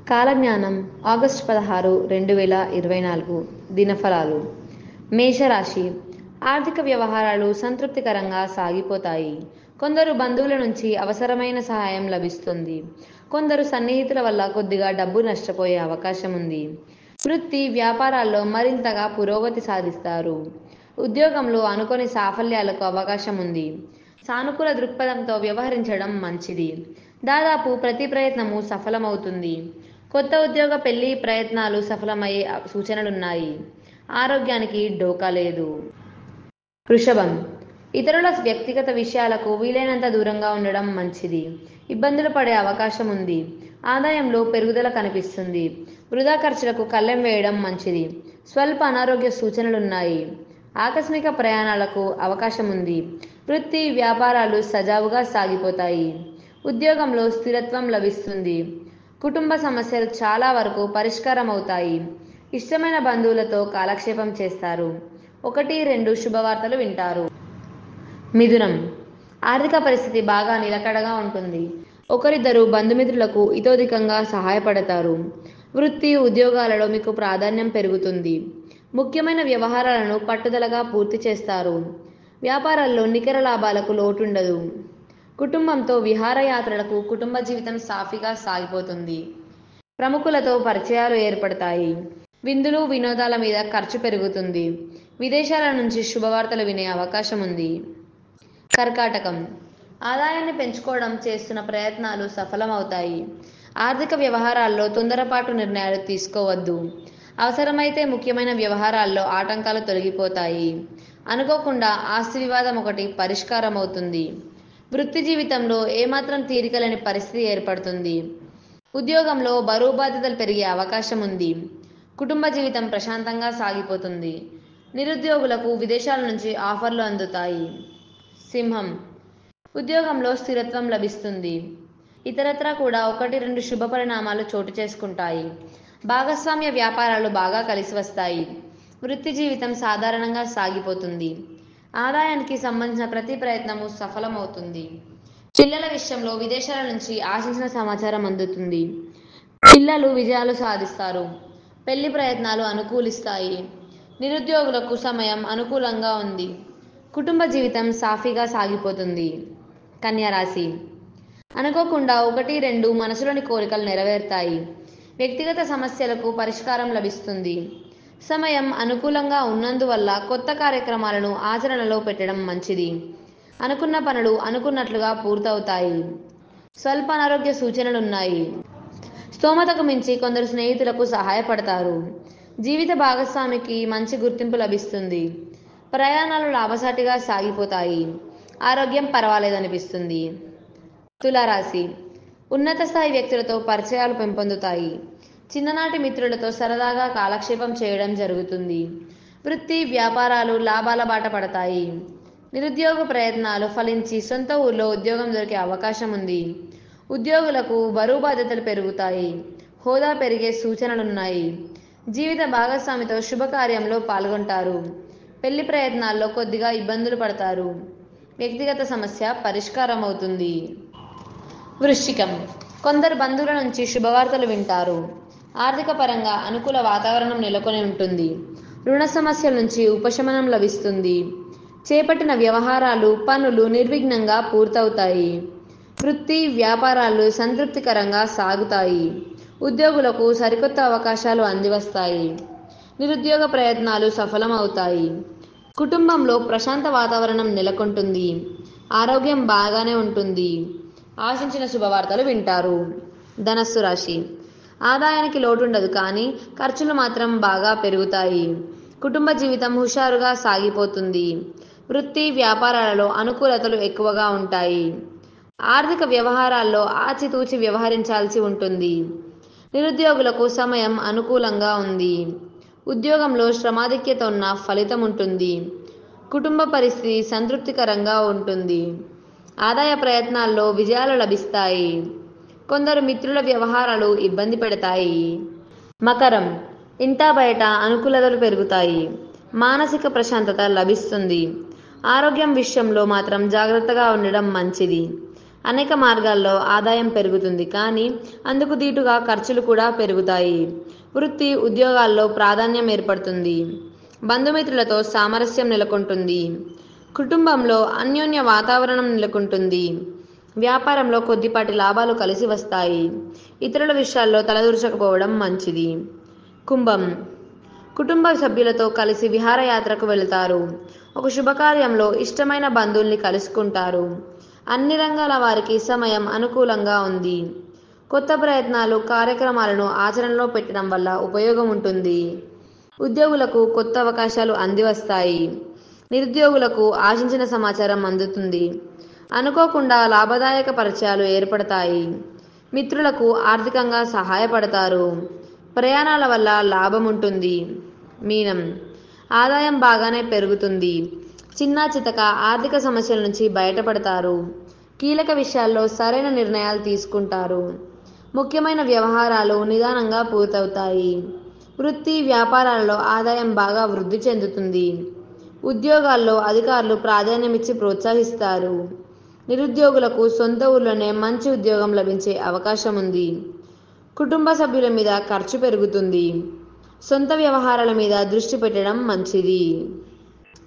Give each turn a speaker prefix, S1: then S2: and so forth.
S1: కాలజ్ఞానం ఆగస్టు 16, 2024 దినఫలాలు. మేషరాశి. ఆర్థిక వ్యవహారాలు సంతృప్తికరంగా సాగిపోతాయి. కొందరు బంధువుల నుంచి అవసరమైన సహాయం లభిస్తుంది. కొందరు సన్నిహితుల వల్ల కొద్దిగా డబ్బు నష్టపోయే అవకాశం ఉంది. వృత్తి వ్యాపారాల్లో మరింతగా పురోగతి సాధిస్తారు. ఉద్యోగంలో అనుకోని సాఫల్యాలకు అవకాశం ఉంది. సానుకూల దృక్పథంతో వ్యవహరించడం మంచిది. దాదాపు ప్రతి ప్రయత్నము సఫలమవుతుంది. కొత్త ఉద్యోగ పెళ్లి ప్రయత్నాలు సఫలమయ్యే సూచనలున్నాయి. ఆరోగ్యానికి డోకా లేదు. వృషభం. ఇతరుల వ్యక్తిగత విషయాలకు వీలైనంత దూరంగా ఉండడం మంచిది. ఇబ్బందులు పడే అవకాశం ఉంది. ఆదాయంలో పెరుగుదల కనిపిస్తుంది. వృధా ఖర్చులకు కళ్ళెం వేయడం మంచిది. స్వల్ప అనారోగ్య సూచనలున్నాయి. ఆకస్మిక ప్రయాణాలకు అవకాశం ఉంది. వృత్తి వ్యాపారాలు సజావుగా సాగిపోతాయి. ఉద్యోగంలో స్థిరత్వం లభిస్తుంది. కుటుంబ సమస్యలు చాలా వరకు పరిష్కారం అవుతాయి. ఇష్టమైన బంధువులతో కాలక్షేపం చేస్తారు. 1-2 శుభవార్తలు వింటారు. మిథునం. ఆర్థిక పరిస్థితి బాగా నిలకడగా ఉంటుంది. ఒకరిద్దరు బంధుమిత్రులకు ఇతోధికంగా సహాయపడతారు. వృత్తి ఉద్యోగాలలో మీకు ప్రాధాన్యం పెరుగుతుంది. ముఖ్యమైన వ్యవహారాలను పట్టుదలగా పూర్తి చేస్తారు. వ్యాపారాల్లో నికర లాభాలకు లోటుండదు. కుటుంబంతో విహారయాత్రలకు కుటుంబ జీవితం సాఫీగా సాగిపోతుంది. ప్రముఖులతో పరిచయాలు ఏర్పడతాయి. విందులు వినోదాల మీద ఖర్చు పెరుగుతుంది. విదేశాల నుంచి శుభవార్తలు వినే అవకాశం ఉంది. కర్కాటకం. ఆదాయాన్ని పెంచుకోవడం చేస్తున్న ప్రయత్నాలు సఫలమవుతాయి. ఆర్థిక వ్యవహారాల్లో తొందరపాటు నిర్ణయాలు తీసుకోవద్దు. అవసరమైతే ముఖ్యమైన వ్యవహారాల్లో ఆటంకాలు తొలగిపోతాయి. అనుకోకుండా ఆస్తి వివాదం ఒకటి పరిష్కారం అవుతుంది. వృత్తి జీవితంలో ఏమాత్రం తీరిక లేని పరిస్థితి ఏర్పడుతుంది. ఉద్యోగంలో బరువు బాధ్యతలు పెరిగే అవకాశం ఉంది. కుటుంబ జీవితం ప్రశాంతంగా సాగిపోతుంది. నిరుద్యోగులకు విదేశాల నుంచి ఆఫర్లు అందుతాయి. సింహం. ఉద్యోగంలో స్థిరత్వం లభిస్తుంది. ఇతరత్రా కూడా 1-2 శుభ పరిణామాలు చోటు చేసుకుంటాయి. భాగస్వామ్య వ్యాపారాలు బాగా కలిసి వస్తాయి. వృత్తి జీవితం సాధారణంగా సాగిపోతుంది. ఆదాయానికి సంబంధించిన ప్రతి ప్రయత్నము సఫలమవుతుంది. పిల్లల విషయంలో విదేశాల నుంచి ఆశించిన సమాచారం అందుతుంది. పిల్లలు విజయాలు సాధిస్తారు. పెళ్లి ప్రయత్నాలు అనుకూలిస్తాయి. నిరుద్యోగులకు సమయం అనుకూలంగా ఉంది. కుటుంబ జీవితం సాఫీగా సాగిపోతుంది. కన్యారాశి. అనుకోకుండా 1-2 మనసులోని కోరికలు నెరవేరుతాయి. వ్యక్తిగత సమస్యలకు పరిష్కారం లభిస్తుంది. సమయం అనుకూలంగా ఉన్నందువల్ల కొత్త కార్యక్రమాలను ఆచరణలో పెట్టడం మంచిది. అనుకున్న పనులు అనుకున్నట్లుగా పూర్తవుతాయి. స్వల్ప అనారోగ్య సూచనలున్నాయి. స్తోమతకు మించి కొందరు స్నేహితులకు సహాయపడతారు. జీవిత భాగస్వామికి మంచి గుర్తింపు లభిస్తుంది. ప్రయాణాలు లాభసాటిగా సాగిపోతాయి. ఆరోగ్యం పర్వాలేదనిపిస్తుంది. తులారాశి. ఉన్నత స్థాయి వ్యక్తులతో పరిచయాలు పెంపొందుతాయి. చిన్ననాటి మిత్రులతో సరదాగా కాలక్షేపం చేయడం జరుగుతుంది. వృత్తి వ్యాపారాలు లాభాల బాట పడతాయి. నిరుద్యోగ ప్రయత్నాలు ఫలించి సొంత ఊర్లో ఉద్యోగం దొరికే అవకాశం ఉంది. ఉద్యోగులకు బరువు బాధ్యతలు పెరుగుతాయి. హోదా పెరిగే సూచనలున్నాయి. జీవిత భాగస్వామితో శుభకార్యంలో పాల్గొంటారు. పెళ్లి ప్రయత్నాల్లో కొద్దిగా ఇబ్బందులు పడతారు. వ్యక్తిగత సమస్య పరిష్కారం అవుతుంది. వృశ్చికం. కొందరు బంధువుల నుంచి శుభవార్తలు వింటారు. ఆర్థిక పరంగా అనుకూల వాతావరణం నెలకొని ఉంటుంది. రుణ సమస్యల నుంచి ఉపశమనం లభిస్తుంది. చేపట్టిన వ్యవహారాలు పనులు నిర్విఘ్నంగా పూర్తవుతాయి. వృత్తి వ్యాపారాలు సంతృప్తికరంగా సాగుతాయి. ఉద్యోగులకు సరికొత్త అవకాశాలు అందివస్తాయి. నిరుద్యోగ ప్రయత్నాలు సఫలమవుతాయి. కుటుంబంలో ప్రశాంత వాతావరణం నెలకొంటుంది. ఆరోగ్యం బాగానే ఉంటుంది. ఆశించిన శుభవార్తలు వింటారు. ధనస్సు రాశి. ఆదాయానికి లోటుండదు, కానీ ఖర్చులు మాత్రం బాగా పెరుగుతాయి. కుటుంబ జీవితం హుషారుగా సాగిపోతుంది. వృత్తి వ్యాపారాలలో అనుకూలతలు ఎక్కువగా ఉంటాయి. ఆర్థిక వ్యవహారాల్లో ఆచితూచి వ్యవహరించాల్సి ఉంటుంది. నిరుద్యోగులకు సమయం అనుకూలంగా ఉంది. ఉద్యోగంలో శ్రమాధిక్యత ఉన్న ఫలితం ఉంటుంది. కుటుంబ పరిస్థితి సంతృప్తికరంగా ఉంటుంది. ఆదాయ ప్రయత్నాల్లో విజయాలు లభిస్తాయి. కొందరు మిత్రుల వ్యవహారాలు ఇబ్బంది పెడతాయి. మకరం. ఇంటా బయట అనుకూలతలు పెరుగుతాయి. మానసిక ప్రశాంతత లభిస్తుంది. ఆరోగ్యం విషయంలో మాత్రం జాగ్రత్తగా ఉండడం మంచిది. అనేక మార్గాల్లో ఆదాయం పెరుగుతుంది, కానీ అందుకు దీటుగా ఖర్చులు కూడా పెరుగుతాయి. వృత్తి, ఉద్యోగాల్లో ప్రాధాన్యం ఏర్పడుతుంది. బంధుమిత్రులతో సామరస్యం నెలకొంటుంది. కుటుంబంలో అన్యోన్య వాతావరణం నెలకొంటుంది. వ్యాపారంలో కొద్దిపాటి లాభాలు కలిసి వస్తాయి. ఇతరుల విషయాల్లో తలదూర్చకపోవడం మంచిది. కుంభం, కుటుంబ సభ్యులతో కలిసి విహారయాత్రకు వెళతారు. ఒక శుభకార్యంలో ఇష్టమైన బంధువుల్ని కలుసుకుంటారు. అన్ని రంగాల వారికి సమయం అనుకూలంగా ఉంది. కొత్త ప్రయత్నాలు, కార్యక్రమాలను ఆచరణలో పెట్టడం వల్ల ఉపయోగం ఉంటుంది. ఉద్యోగులకు కొత్త అవకాశాలు అందివస్తాయి. నిరుద్యోగులకు ఆశించిన సమాచారం అందుతుంది. అనుకోకుండా లాభదాయక పరిచయాలు ఏర్పడతాయి. మిత్రులకు ఆర్థికంగా సహాయపడతారు. ప్రయాణాల వల్ల లాభం ఉంటుంది. మీనం, ఆదాయం బాగానే పెరుగుతుంది. చిన్నా చితక ఆర్థిక సమస్యల నుంచి బయటపడతారు. కీలక విషయాల్లో సరైన నిర్ణయాలు తీసుకుంటారు. ముఖ్యమైన వ్యవహారాలు నిదానంగా పూర్తవుతాయి. వృత్తి, వ్యాపారాలలో ఆదాయం బాగా వృద్ధి చెందుతుంది. ఉద్యోగాల్లో అధికారులు ప్రాధాన్యమిచ్చి ప్రోత్సహిస్తారు. నిరుద్యోగులకు సొంత ఊర్లోనే మంచి ఉద్యోగం లభించే అవకాశం ఉంది. కుటుంబ సభ్యుల మీద ఖర్చు పెరుగుతుంది. సొంత వ్యవహారాల మీద దృష్టి పెట్టడం మంచిది.